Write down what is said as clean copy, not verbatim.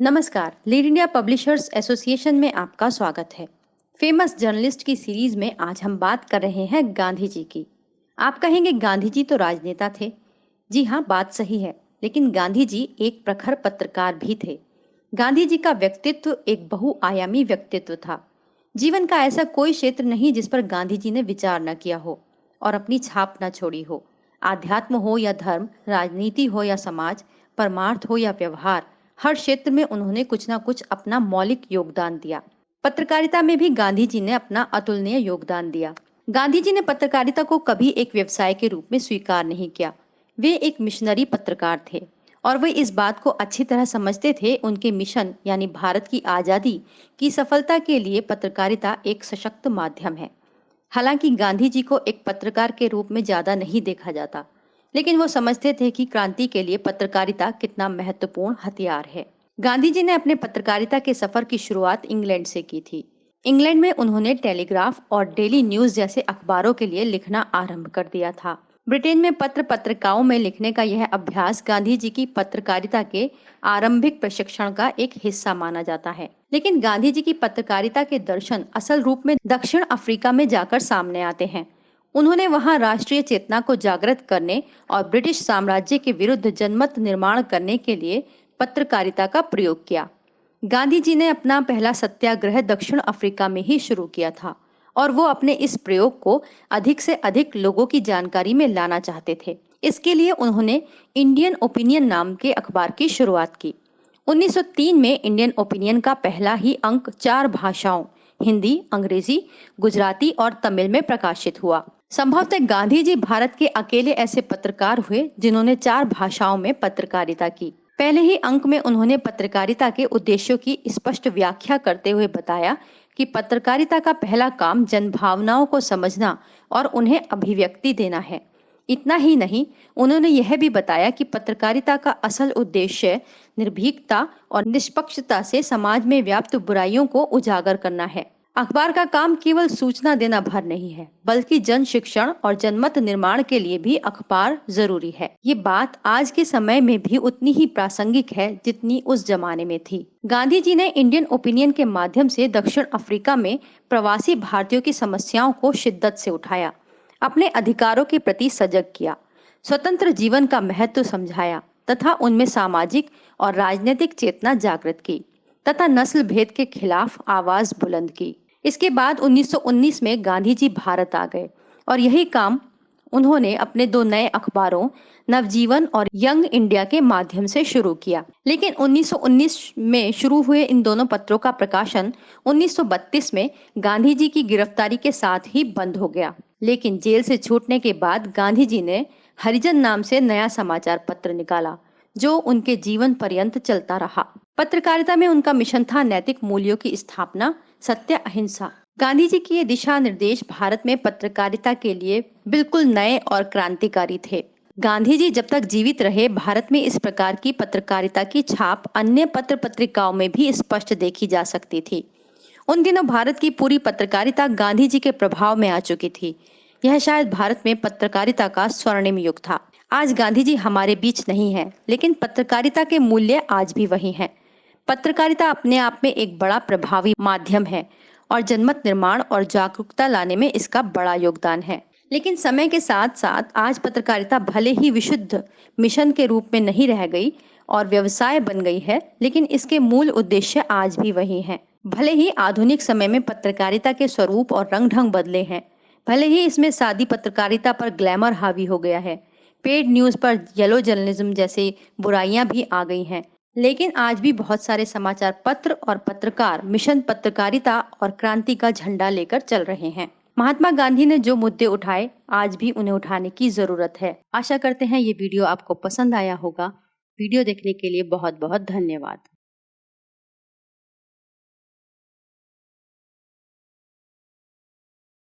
नमस्कार, lead India publishers association में आपका स्वागत है। फेमस जर्नलिस्ट की सीरीज में आज हम बात कर रहे हैं गांधी जी की। आप कहेंगे गांधी जी तो राजनेता थे। जी हाँ, बात सही है, लेकिन गांधी जी एक प्रखर पत्रकार भी थे। गांधी जी का व्यक्तित्व एक बहुआयामी व्यक्तित्व था। जीवन का ऐसा कोई क्षेत्र नहीं जिस पर गांधी जी ने विचार न किया हो और अपनी छाप न छोड़ी हो। आध्यात्म हो या धर्म, राजनीति हो या समाज, परमार्थ हो या व्यवहार, हर क्षेत्र में उन्होंने कुछ ना कुछ अपना मौलिक योगदान दिया। पत्रकारिता में भी गांधी जी ने अपना अतुलनीय योगदान दिया। गांधी जी ने पत्रकारिता को कभी एक व्यवसाय के रूप में स्वीकार नहीं किया। वे एक मिशनरी पत्रकार थे और वे इस बात को अच्छी तरह समझते थे। उनके मिशन यानी भारत की आजादी की सफलता के लिए पत्रकारिता एक सशक्त माध्यम है। हालांकि गांधी जी को एक पत्रकार के रूप में ज्यादा नहीं देखा जाता, लेकिन वो समझते थे कि क्रांति के लिए पत्रकारिता कितना महत्वपूर्ण हथियार है। गांधी जी ने अपने पत्रकारिता के सफर की शुरुआत इंग्लैंड से की थी। इंग्लैंड में उन्होंने टेलीग्राफ और डेली न्यूज जैसे अखबारों के लिए लिखना आरंभ कर दिया था। ब्रिटेन में पत्र पत्रिकाओं में लिखने का यह अभ्यास गांधी जी की पत्रकारिता के आरंभिक प्रशिक्षण का एक हिस्सा माना जाता है। लेकिन गांधी जी की पत्रकारिता के दर्शन असल रूप में दक्षिण अफ्रीका में जाकर सामने आते हैं। उन्होंने वहां राष्ट्रीय चेतना को जागृत करने और ब्रिटिश साम्राज्य के विरुद्ध जनमत निर्माण करने के लिए पत्रकारिता का प्रयोग किया। गांधी जी ने अपना पहला सत्याग्रह दक्षिण अफ्रीका में ही शुरू किया था और वो अपने इस प्रयोग को अधिक से अधिक लोगों की जानकारी में लाना चाहते थे। इसके लिए उन्होंने इंडियन ओपिनियन नाम के अखबार की शुरुआत की। 1903 में इंडियन ओपिनियन का पहला ही अंक 4 भाषाओं हिंदी, अंग्रेजी, गुजराती और तमिल में प्रकाशित हुआ। संभवतः गांधी जी भारत के अकेले ऐसे पत्रकार हुए जिन्होंने 4 भाषाओं में पत्रकारिता की। पहले ही अंक में उन्होंने पत्रकारिता के उद्देश्यों की स्पष्ट व्याख्या करते हुए बताया कि पत्रकारिता का पहला काम जनभावनाओं को समझना और उन्हें अभिव्यक्ति देना है। इतना ही नहीं, उन्होंने यह भी बताया कि पत्रकारिता का असल उद्देश्य निर्भीकता और निष्पक्षता से समाज में व्याप्त बुराइयों को उजागर करना है। अखबार का काम केवल सूचना देना भर नहीं है, बल्कि जन शिक्षण और जनमत निर्माण के लिए भी अखबार जरूरी है। ये बात आज के समय में भी उतनी ही प्रासंगिक है जितनी उस जमाने में थी। गांधी जी ने इंडियन ओपिनियन के माध्यम से दक्षिण अफ्रीका में प्रवासी भारतीयों की समस्याओं को शिद्दत से उठाया, अपने अधिकारों के प्रति सजग किया, स्वतंत्र जीवन का महत्व समझाया तथा उनमें सामाजिक और राजनीतिक चेतना जागृत की तथा नस्ल भेद के खिलाफ आवाज बुलंद की। इसके बाद 1919 में गांधी जी भारत आ गए और यही काम उन्होंने अपने 2 नए अखबारों नवजीवन और यंग इंडिया के माध्यम से शुरू किया। लेकिन 1919 में शुरू हुए इन दोनों पत्रों का प्रकाशन 1932 में गांधी जी की गिरफ्तारी के साथ ही बंद हो गया। लेकिन जेल से छूटने के बाद गांधी जी ने हरिजन नाम से नया समाचार पत्र निकाला, जो उनके जीवन पर्यंत चलता रहा। पत्रकारिता में उनका मिशन था नैतिक मूल्यों की स्थापना, सत्य, अहिंसा। गांधी जी के ये दिशा निर्देश भारत में पत्रकारिता के लिए बिल्कुल नए और क्रांतिकारी थे। गांधी जी जब तक जीवित रहे, भारत में इस प्रकार की पत्रकारिता की छाप अन्य पत्र पत्रिकाओं में भी स्पष्ट देखी जा सकती थी। उन दिनों भारत की पूरी पत्रकारिता गांधी जी के प्रभाव में आ चुकी थी। यह शायद भारत में पत्रकारिता का स्वर्णिम युग था। आज गांधी जी हमारे बीच नहीं है, लेकिन पत्रकारिता के मूल्य आज भी वही हैं। पत्रकारिता अपने आप में एक बड़ा प्रभावी माध्यम है और जनमत निर्माण और जागरूकता लाने में इसका बड़ा योगदान है। लेकिन समय के साथ साथ आज पत्रकारिता भले ही विशुद्ध मिशन के रूप में नहीं रह गई और व्यवसाय बन गई है, लेकिन इसके मूल उद्देश्य आज भी वही हैं। भले ही आधुनिक समय में पत्रकारिता के स्वरूप और रंग ढंग बदले हैं, भले ही इसमें सादी पत्रकारिता पर ग्लैमर हावी हो गया है, पेड न्यूज पर येलो जर्नलिज्म जैसी बुराइयां भी आ गई हैं, लेकिन आज भी बहुत सारे समाचार पत्र और पत्रकार मिशन पत्रकारिता और क्रांति का झंडा लेकर चल रहे हैं। महात्मा गांधी ने जो मुद्दे उठाए, आज भी उन्हें उठाने की जरूरत है। आशा करते हैं ये वीडियो आपको पसंद आया होगा। वीडियो देखने के लिए बहुत बहुत धन्यवाद।